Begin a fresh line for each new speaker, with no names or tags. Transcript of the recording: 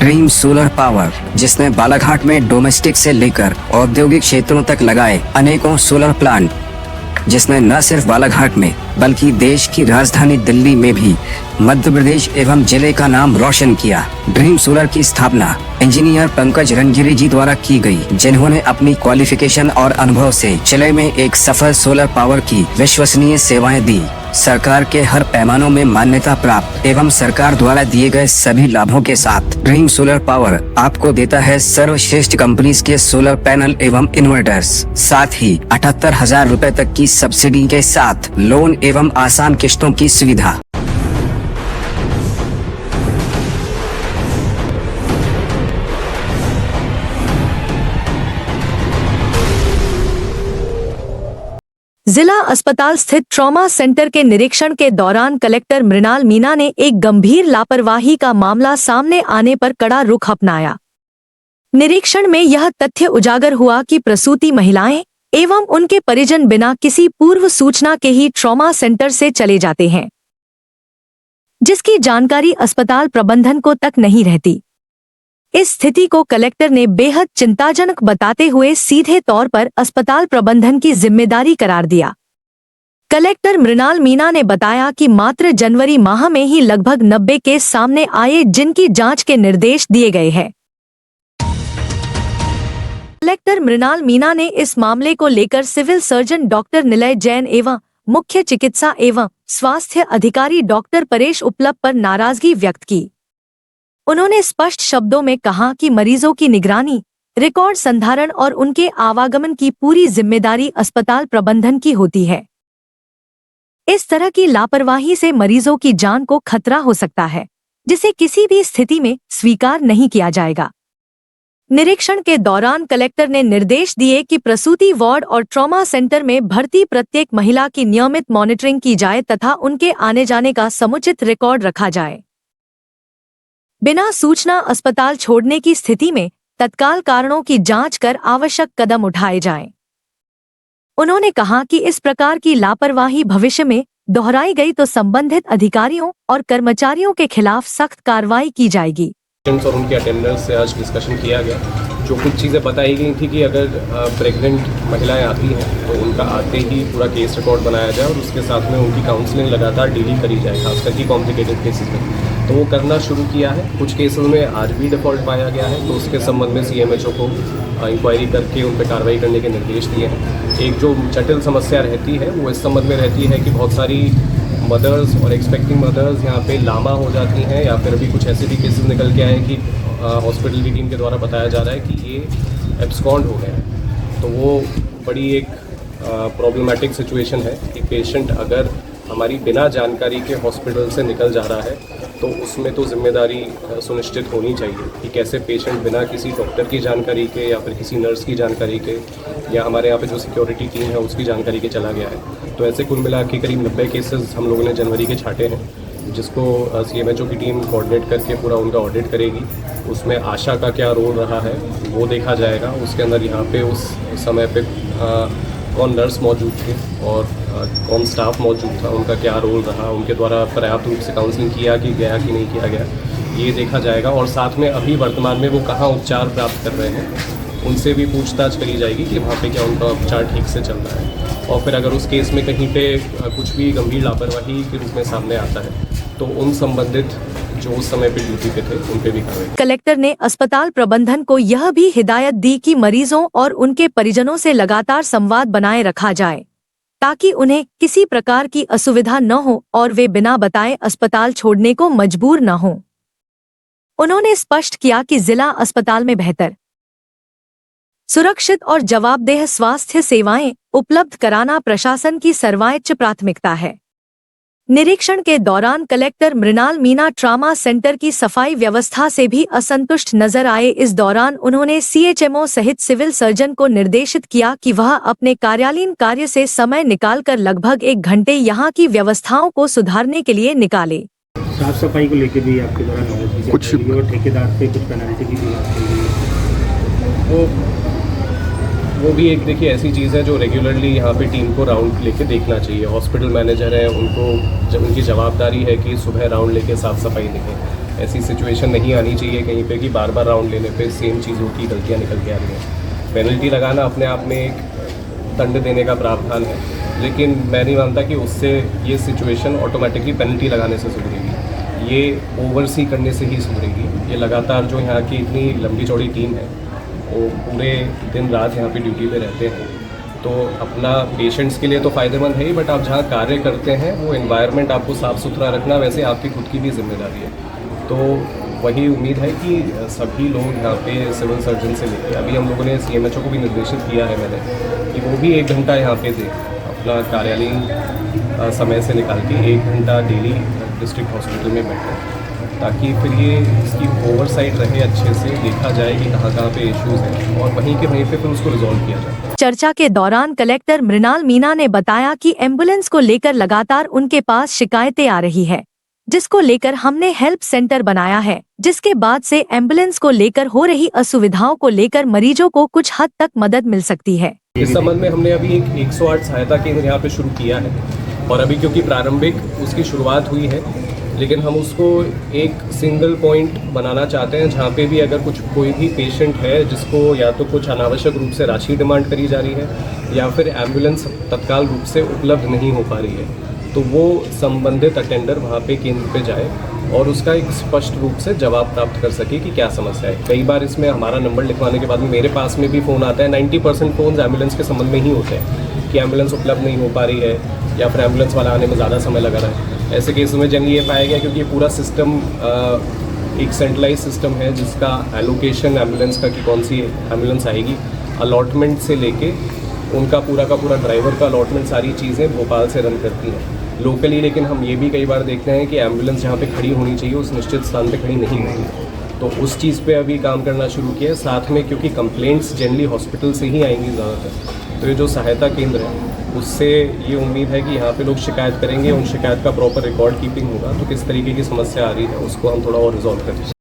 Dream solar power, जिसने बालाघाट में domestic से लेकर औद्योगिक क्षेत्रों तक लगाए अनेकों सोलर प्लांट, जिसने न सिर्फ बालाघाट में बल्कि देश की राजधानी दिल्ली में भी मध्य प्रदेश एवं जिले का नाम रोशन किया। ड्रीम सोलर की स्थापना इंजीनियर पंकज रंगिरी जी द्वारा की गई, जिन्होंने अपनी क्वालिफिकेशन और अनुभव से जिले में एक सफल सोलर पावर की विश्वसनीय सेवाएं दी। सरकार के हर पैमानों में मान्यता प्राप्त एवं सरकार द्वारा दिए गए सभी लाभों के साथ ड्रीम सोलर पावर आपको देता है सर्वश्रेष्ठ कंपनीज के सोलर पैनल एवं इन्वर्टर्स, साथ ही 78,000 रूपए तक की सब्सिडी के साथ लोन एवं आसान किस्तों की सुविधा।
जिला अस्पताल स्थित ट्रॉमा सेंटर के निरीक्षण के दौरान कलेक्टर मृणाल मीणा ने एक गंभीर लापरवाही का मामला सामने आने पर कड़ा रुख अपनाया। निरीक्षण में यह तथ्य उजागर हुआ कि प्रसूति महिलाएं एवं उनके परिजन बिना किसी पूर्व सूचना के ही ट्रॉमा सेंटर से चले जाते हैं, जिसकी जानकारी अस्पताल प्रबंधन को तक नहीं रहती। इस स्थिति को कलेक्टर ने बेहद चिंताजनक बताते हुए सीधे तौर पर अस्पताल प्रबंधन की जिम्मेदारी करार दिया। कलेक्टर मृणाल मीणा ने बताया कि मात्र जनवरी माह में ही लगभग 90 केस सामने आए, जिनकी जांच के निर्देश दिए गए हैं। कलेक्टर मृणाल मीणा ने इस मामले को लेकर सिविल सर्जन डॉक्टर निलय जैन एवं मुख्य चिकित्सा एवं स्वास्थ्य अधिकारी डॉक्टर परेश उपलब पर नाराजगी व्यक्त की। उन्होंने स्पष्ट शब्दों में कहा कि मरीजों की निगरानी, रिकॉर्ड संधारण और उनके आवागमन की पूरी जिम्मेदारी अस्पताल प्रबंधन की होती है। इस तरह की लापरवाही से मरीजों की जान को खतरा हो सकता है, जिसे किसी भी स्थिति में स्वीकार नहीं किया जाएगा। निरीक्षण के दौरान कलेक्टर ने निर्देश दिए कि प्रसूति वार्ड और ट्रॉमा सेंटर में भर्ती प्रत्येक महिला की नियमित मॉनिटरिंग की जाए तथा उनके आने जाने का समुचित रिकॉर्ड रखा जाए। बिना सूचना अस्पताल छोड़ने की स्थिति में तत्काल कारणों की जांच कर आवश्यक कदम उठाए जाएं। उन्होंने कहा कि इस प्रकार की लापरवाही भविष्य में दोहराई गई तो संबंधित अधिकारियों और कर्मचारियों के खिलाफ सख्त कार्रवाई की जाएगी।
और उनके अटेंडेंस से आज डिस्कशन किया गया, जो कुछ चीज़ें बताई गई थी कि अगर प्रेग्नेंट महिलाएं आती हैं तो उनका आते ही पूरा केस रिकॉर्ड बनाया जाए और उसके साथ में उनकी काउंसलिंग लगातार डेली करी जाए, खासकर कि कॉम्प्लिकेटेड केसेस में। तो वो करना शुरू किया है। कुछ केसेस में आज भी डिफ़ॉल्ट पाया गया है, तो उसके संबंध में CMHO को इंक्वायरी करके उन पर कार्रवाई करने के निर्देश दिए हैं। एक जो जटिल समस्या रहती है वो इस संबंध में रहती है कि बहुत सारी मदर्स और एक्सपेक्टिंग मदर्स यहाँ पे लामा हो जाती हैं, या फिर अभी कुछ ऐसे भी केसेस निकल के आए हैं कि हॉस्पिटल की टीम के द्वारा बताया जा रहा है कि ये एब्सकॉन्ड हो गए हैं। तो वो बड़ी एक प्रॉब्लमैटिक सिचुएशन है कि पेशेंट अगर हमारी बिना जानकारी के हॉस्पिटल से निकल जा रहा है तो उसमें तो जिम्मेदारी सुनिश्चित होनी चाहिए कि कैसे पेशेंट बिना किसी डॉक्टर की जानकारी के या फिर किसी नर्स की जानकारी के या हमारे यहाँ पे जो सिक्योरिटी टीम है उसकी जानकारी के चला गया है। तो ऐसे कुल मिला के करीब 90 केसेस हम लोगों ने जनवरी के छाटे हैं, जिसको CMHO की टीम कोऑर्डिनेट करके पूरा उनका ऑडिट करेगी। उसमें आशा का क्या रोल रहा है वो देखा जाएगा। उसके अंदर यहाँ पे उस समय पे कौन नर्स मौजूद थे और कौन स्टाफ मौजूद था, उनका क्या रोल रहा, उनके द्वारा पर्याप्त रूप से काउंसलिंग किया कि गया कि नहीं किया गया, ये देखा जाएगा। और साथ में अभी वर्तमान में वो कहाँ उपचार प्राप्त कर रहे हैं उनसे भी पूछताछ करी जाएगी कि वहाँ पे क्या उनका उपचार ठीक से चल रहा है। और फिर अगर उस केस में कहीं पे कुछ भी गंभीर लापरवाही के रूप में सामने आता है तो उन संबंधित जो उस समय पे ड्यूटी पे थे उन पे भी कार्रवाई।
कलेक्टर ने अस्पताल प्रबंधन को यह भी हिदायत दी कि मरीजों और उनके परिजनों से लगातार संवाद बनाए रखा जाए, ताकि उन्हें किसी प्रकार की असुविधा न हो और वे बिना बताए अस्पताल छोड़ने को मजबूर न हों। उन्होंने स्पष्ट किया कि जिला अस्पताल में बेहतर, सुरक्षित और जवाबदेह स्वास्थ्य सेवाएं उपलब्ध कराना प्रशासन की सर्वोच्च प्राथमिकता है। निरीक्षण के दौरान collector Mrinal Meena trauma centre की सफाई व्यवस्था से भी असंतुष्ट नजर आए। इस दौरान उन्होंने CHMO सहित सिविल सर्जन को निर्देशित किया कि वह अपने कार्यालयीन कार्य से समय निकालकर लगभग 1 घंटे यहां की व्यवस्थाओं को सुधारने के लिए निकाले।
साफ सफाई को लेकर भी आपके द्वारा नॉलेज कुछ और ठेकेदार पे कुछ पेनल्टी की भी बात करी।
वो भी एक देखिए ऐसी चीज़ है जो रेगुलरली यहाँ पे टीम को राउंड लेके देखना चाहिए। हॉस्पिटल मैनेजर हैं, उनको उनकी जवाबदारी है कि सुबह राउंड लेके साफ़ सफाई देखें। ऐसी सिचुएशन नहीं आनी चाहिए कहीं पे कि बार बार राउंड लेने पे सेम चीज़ों की गलतियाँ निकल के आ रही हैं। पेनल्टी लगाना अपने आप में एक दंड देने का प्रावधान है, लेकिन मैं नहीं मानता कि उससे ये सिचुएशन ऑटोमेटिकली पेनल्टी लगाने से सुधरेगी। ये ओवरसी करने से ही सुधरेगी। ये लगातार जो यहाँ की इतनी लंबी चौड़ी टीम है वो पूरे दिन रात यहाँ पे ड्यूटी पे रहते हैं, तो अपना पेशेंट्स के लिए तो फ़ायदेमंद है ही, बट आप जहाँ कार्य करते हैं वो एनवायरनमेंट आपको साफ़ सुथरा रखना वैसे आपकी खुद की भी जिम्मेदारी है। तो वही उम्मीद है कि सभी लोग यहाँ पे सिविल सर्जन से लेकर, अभी हम लोगों ने CMHO को भी निर्देशित किया है मैंने कि वो भी 1 घंटा यहाँ पे दे, अपना कार्यालयीन समय से निकाल के 1 घंटा डेली डिस्ट्रिक्ट हॉस्पिटल में बैठे, ताकि फिर ये इसकी ओवरसाइट रहे, अच्छे से देखा जाए कि कहाँ पे इश्यूज़ हैं और वहीं पे फिर उसको रिजॉल्व किया जाए।
चर्चा के दौरान कलेक्टर मृणाल मीना ने बताया कि एम्बुलेंस को लेकर लगातार उनके पास शिकायतें आ रही है, जिसको लेकर हमने हेल्प सेंटर बनाया है, जिसके बाद से एम्बुलेंस को लेकर हो रही असुविधाओं को लेकर मरीजों को कुछ हद तक मदद मिल सकती है।
इस संबंध में हमने अभी एक 108 सहायता केंद्र यहाँ पे शुरू किया है और अभी क्योंकि प्रारंभिक उसकी शुरुआत हुई है, लेकिन हम उसको एक सिंगल पॉइंट बनाना चाहते हैं जहाँ पे भी अगर कोई भी पेशेंट है जिसको या तो कुछ अनावश्यक रूप से राशि डिमांड करी जा रही है या फिर एम्बुलेंस तत्काल रूप से उपलब्ध नहीं हो पा रही है, तो वो संबंधित अटेंडर वहाँ पे केंद्र पे जाए और उसका एक स्पष्ट रूप से जवाब प्राप्त कर सके कि क्या समस्या है। कई बार इसमें हमारा नंबर लिखवाने के बाद में मेरे पास में भी फ़ोन आता है, 90% फ़ोन्स एम्बुलेंस के संबंध में ही होते हैं कि एम्बुलेंस उपलब्ध नहीं हो पा रही है या फिर एम्बुलेंस वाला आने में ज़्यादा समय लगा रहा है। ऐसे केस में जनरली ये पाया गया क्योंकि ये पूरा सिस्टम एक सेंट्रलाइज सिस्टम है जिसका एलोकेशन एम्बुलेंस का कि कौन सी एम्बुलेंस आएगी, अलॉटमेंट से लेके उनका पूरा का पूरा ड्राइवर का अलॉटमेंट, सारी चीज़ें भोपाल से रन करती हैं लोकली। लेकिन हम ये भी कई बार देखते हैं कि एम्बुलेंस जहाँ पे खड़ी होनी चाहिए उस निश्चित स्थान पे खड़ी नहीं होती है, तो उस चीज़ पे अभी काम करना शुरू किया है। साथ में क्योंकि कंप्लेंट्स जनरली हॉस्पिटल से ही आएंगी ज़्यादातर, तो ये जो सहायता केंद्र है उससे ये उम्मीद है कि यहाँ पे लोग शिकायत करेंगे, उन शिकायत का प्रॉपर रिकॉर्ड कीपिंग होगा, तो किस तरीके की समस्या आ रही है उसको हम थोड़ा और रिजॉल्व करें।